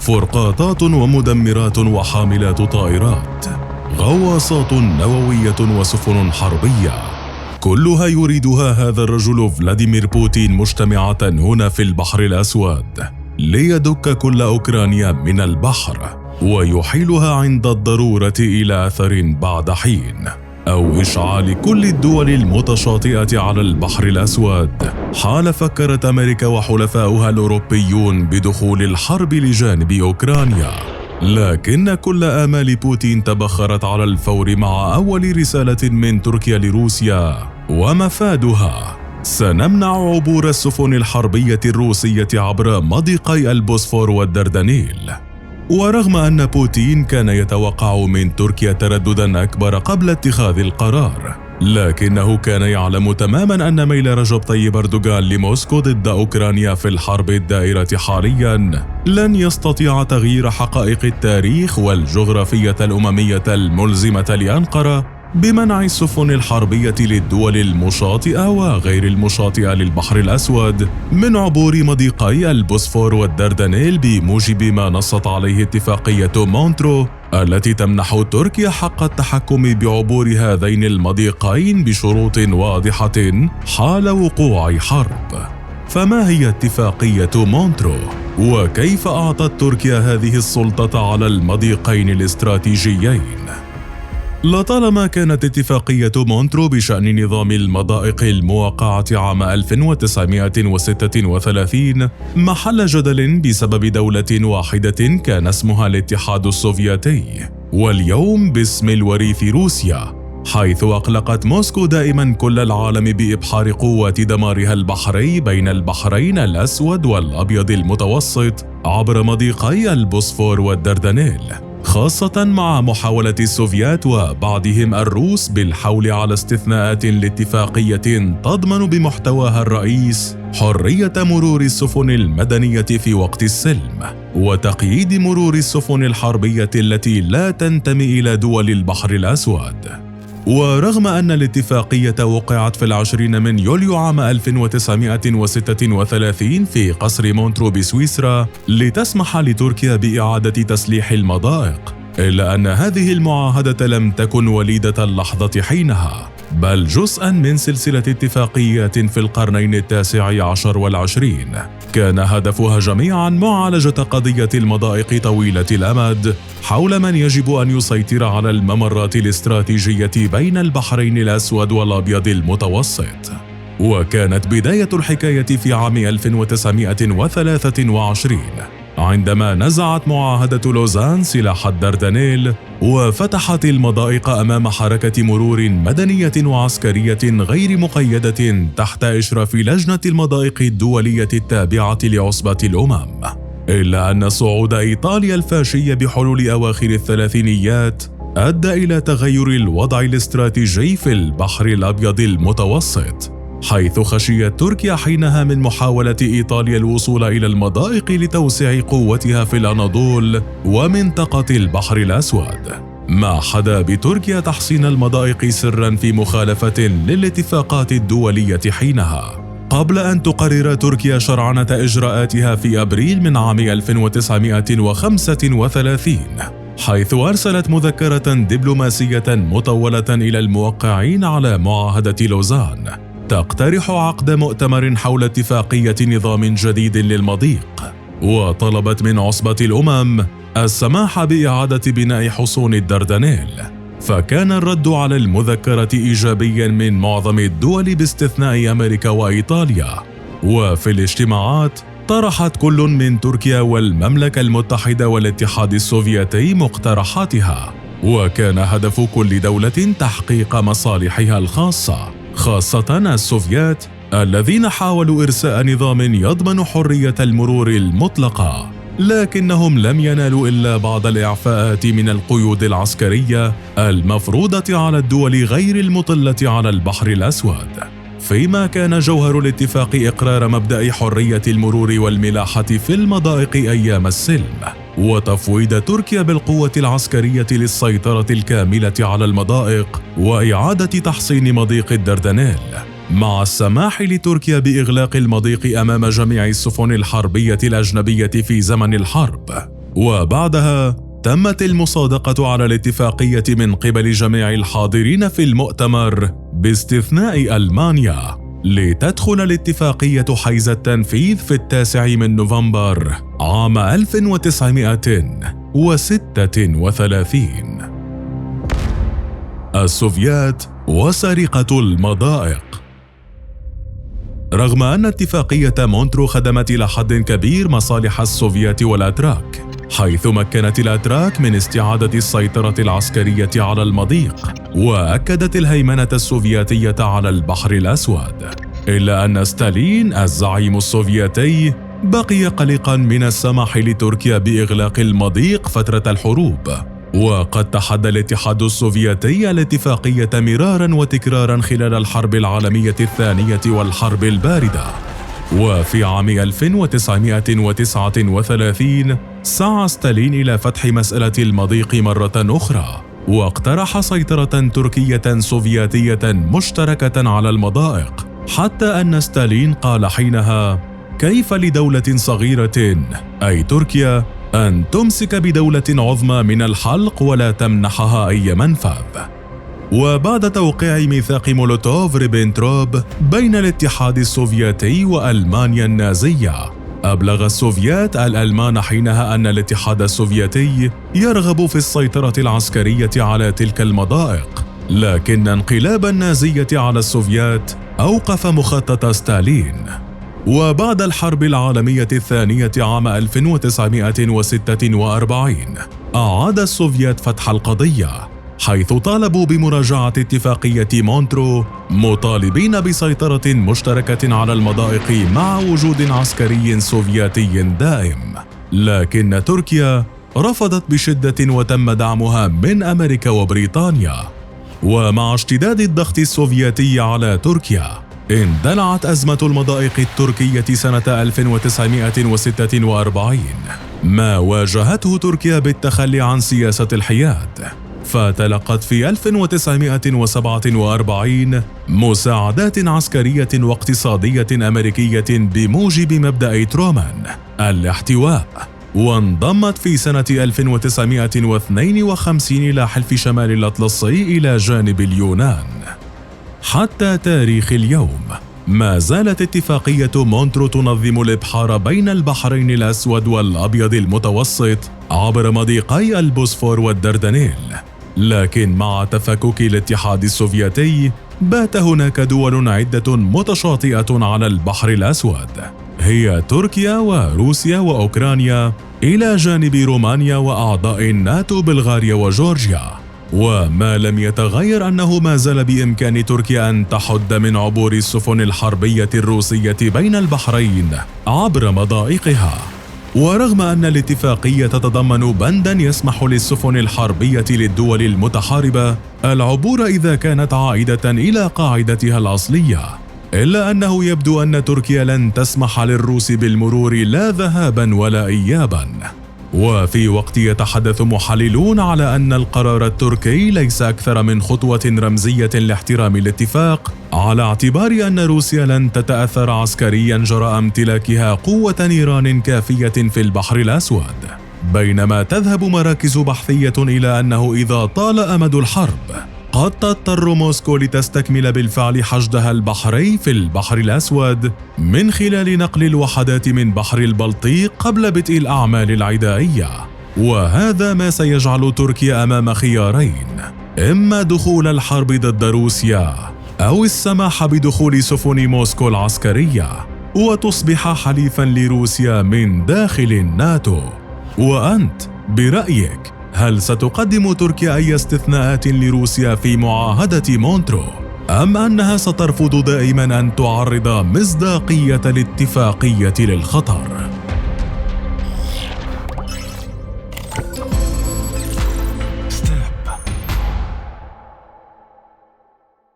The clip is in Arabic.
فرقاطات ومدمرات وحاملات طائرات، غواصات نووية وسفن حربية، كلها يريدها هذا الرجل فلاديمير بوتين مجتمعة هنا في البحر الأسود ليدك كل أوكرانيا من البحر ويحيلها عند الضرورة إلى أثر بعد حين، أو إشعال كل الدول المتشاطئة على البحر الأسود حال فكرت أمريكا وحلفاؤها الأوروبيون بدخول الحرب لجانب أوكرانيا. لكن كل آمال بوتين تبخرت على الفور مع أول رسالة من تركيا لروسيا، ومفادها: سنمنع عبور السفن الحربية الروسية عبر مضيقي البوسفور والدردنيل. ورغم أن بوتين كان يتوقع من تركيا تردداً أكبر قبل اتخاذ القرار، لكنه كان يعلم تماماً أن ميل رجب طيب أردوغان لموسكو ضد أوكرانيا في الحرب الدائرة حالياً لن يستطيع تغيير حقائق التاريخ والجغرافية الأممية الملزمة لأنقرة بمنع السفن الحربية للدول المشاطئة وغير المشاطئة للبحر الأسود من عبور مضيقي البوسفور والدردنيل بموجب ما نصت عليه اتفاقية مونترو التي تمنح تركيا حق التحكم بعبور هذين المضيقين بشروط واضحة حال وقوع حرب. فما هي اتفاقية مونترو؟ وكيف أعطت تركيا هذه السلطة على المضيقين الاستراتيجيين؟ لطالما كانت اتفاقية مونترو بشأن نظام المضائق الموقعة عام 1936 محل جدل بسبب دولة واحدة كان اسمها الاتحاد السوفيتي، واليوم باسم الوريث روسيا، حيث أقلقت موسكو دائما كل العالم بإبحار قوات دمارها البحري بين البحرين الأسود والأبيض المتوسط عبر مضيقي البوسفور والدردنيل، خاصة مع محاولة السوفيات وبعضهم الروس بالحول على استثناءات لاتفاقية تضمن بمحتواها الرئيس حرية مرور السفن المدنية في وقت السلم، وتقييد مرور السفن الحربية التي لا تنتمي إلى دول البحر الأسود. ورغم أن الاتفاقية وقعت في 20 من يوليو عام 1936 في قصر مونترو بسويسرا لتسمح لتركيا بإعادة تسليح المضائق، إلا أن هذه المعاهدة لم تكن وليدة اللحظة حينها، بل جزءاً من سلسلة اتفاقيات في القرنين التاسع عشر والعشرين كان هدفها جميعاً معالجة قضية المضائق طويلة الأمد حول من يجب أن يسيطر على الممرات الاستراتيجية بين البحرين الأسود والأبيض المتوسط. وكانت بداية الحكاية في عام 1923 عندما نزعت معاهدة لوزان سلاح الدردنيل وفتحت المضائق أمام حركة مرور مدنية وعسكرية غير مقيدة تحت إشراف لجنة المضائق الدولية التابعة لعصبة الأمم. إلا أن صعود إيطاليا الفاشي بحلول أواخر الثلاثينيات أدى إلى تغير الوضع الاستراتيجي في البحر الأبيض المتوسط، حيث خشيت تركيا حينها من محاولة إيطاليا الوصول إلى المضائق لتوسيع قوتها في الأناضول ومنطقة البحر الأسود، ما حدا بتركيا تحصين المضائق سراً في مخالفة للاتفاقات الدولية حينها، قبل أن تقرر تركيا شرعنة إجراءاتها في أبريل من عام 1935، حيث أرسلت مذكرة دبلوماسية مطولة إلى الموقعين على معاهدة لوزان تقترح عقد مؤتمر حول اتفاقية نظام جديد للمضيق، وطلبت من عصبة الأمم السماح بإعادة بناء حصون الدردنيل. فكان الرد على المذكرة إيجابيا من معظم الدول باستثناء أمريكا وإيطاليا. وفي الاجتماعات طرحت كل من تركيا والمملكة المتحدة والاتحاد السوفيتي مقترحاتها، وكان هدف كل دولة تحقيق مصالحها الخاصة، خاصة السوفيات الذين حاولوا إرساء نظام يضمن حرية المرور المطلقة، لكنهم لم ينالوا إلا بعض الإعفاءات من القيود العسكرية المفروضة على الدول غير المطلة على البحر الأسود، فيما كان جوهر الاتفاق إقرار مبدأ حرية المرور والملاحة في المضائق أيام السلم، وتفويض تركيا بالقوة العسكرية للسيطرة الكاملة على المضائق وإعادة تحصين مضيق الدردنيل، مع السماح لتركيا بإغلاق المضيق أمام جميع السفن الحربية الأجنبية في زمن الحرب. وبعدها تمت المصادقة على الاتفاقية من قبل جميع الحاضرين في المؤتمر باستثناء ألمانيا، لتدخل الاتفاقية حيز التنفيذ في 9 نوفمبر عام 1936. السوفيات وسرقة المضائق. رغم أن اتفاقية مونترو خدمت إلى حد كبير مصالح السوفيات والأتراك، حيث مكنت الأتراك من استعادة السيطرة العسكرية على المضيق، وأكدت الهيمنة السوفيتية على البحر الأسود، إلا أن ستالين الزعيم السوفيتي بقي قلقاً من السماح لتركيا بإغلاق المضيق فترة الحروب، وقد تحدى الاتحاد السوفيتي الاتفاقية مراراً وتكراراً خلال الحرب العالمية الثانية والحرب الباردة. وفي عام 1939 سعى ستالين إلى فتح مسألة المضيق مرة أخرى، واقترح سيطرة تركية سوفيتية مشتركة على المضائق، حتى أن ستالين قال حينها: كيف لدولة صغيرة أي تركيا أن تمسك بدولة عظمى من الحلق ولا تمنحها أي منفذ؟ وبعد توقيع ميثاق مولوتوف ريبنتروب بين الاتحاد السوفيتي وألمانيا النازية، أبلغ السوفيات الألمان حينها أن الاتحاد السوفيتي يرغب في السيطرة العسكرية على تلك المضائق، لكن انقلاب النازية على السوفيات أوقف مخطط ستالين. وبعد الحرب العالمية الثانية عام 1946 أعاد السوفيات فتح القضية، حيث طالبوا بمراجعة اتفاقية مونترو، مطالبين بسيطرة مشتركة على المضائق مع وجود عسكري سوفيتي دائم، لكن تركيا رفضت بشدة وتم دعمها من أمريكا وبريطانيا. ومع اشتداد الضغط السوفيتي على تركيا، اندلعت أزمة المضائق التركية سنة 1946، ما واجهته تركيا بالتخلي عن سياسة الحياد، فتلقت في 1947 مساعدات عسكرية واقتصادية أمريكية بموجب مبدأ ترومان الاحتواء، وانضمت في سنة 1952 إلى حلف شمال الأطلسي إلى جانب اليونان. حتى تاريخ اليوم ما زالت اتفاقية مونترو تنظم الإبحار بين البحرين الأسود والأبيض المتوسط عبر مضيقي البوسفور والدردنيل، لكن مع تفكك الاتحاد السوفيتي بات هناك دول عدة متشاطئة على البحر الأسود، هي تركيا وروسيا وأوكرانيا، إلى جانب رومانيا وأعضاء الناتو بلغاريا وجورجيا. وما لم يتغير أنه ما زال بإمكان تركيا أن تحد من عبور السفن الحربية الروسية بين البحرين عبر مضائقها. ورغم أن الاتفاقية تتضمن بنداً يسمح للسفن الحربية للدول المتحاربة العبور إذا كانت عائدة إلى قاعدتها الأصلية، إلا أنه يبدو أن تركيا لن تسمح للروس بالمرور لا ذهاباً ولا إياباً. وفي وقت يتحدث محللون على أن القرار التركي ليس أكثر من خطوة رمزية لاحترام الاتفاق، على اعتبار أن روسيا لن تتأثر عسكرياً جراء امتلاكها قوة نيران كافية في البحر الأسود، بينما تذهب مراكز بحثية إلى أنه إذا طال أمد الحرب قد تضطر موسكو لتستكمل بالفعل حشدها البحري في البحر الأسود من خلال نقل الوحدات من بحر البلطيق قبل بدء الأعمال العدائية. وهذا ما سيجعل تركيا أمام خيارين: إما دخول الحرب ضد روسيا أو السماح بدخول سفن موسكو العسكرية وتصبح حليفاً لروسيا من داخل الناتو. وأنت برأيك، هل ستقدم تركيا أي استثناءات لروسيا في معاهدة مونترو، أم أنها سترفض دائماً أن تعرض مصداقية الاتفاقية للخطر؟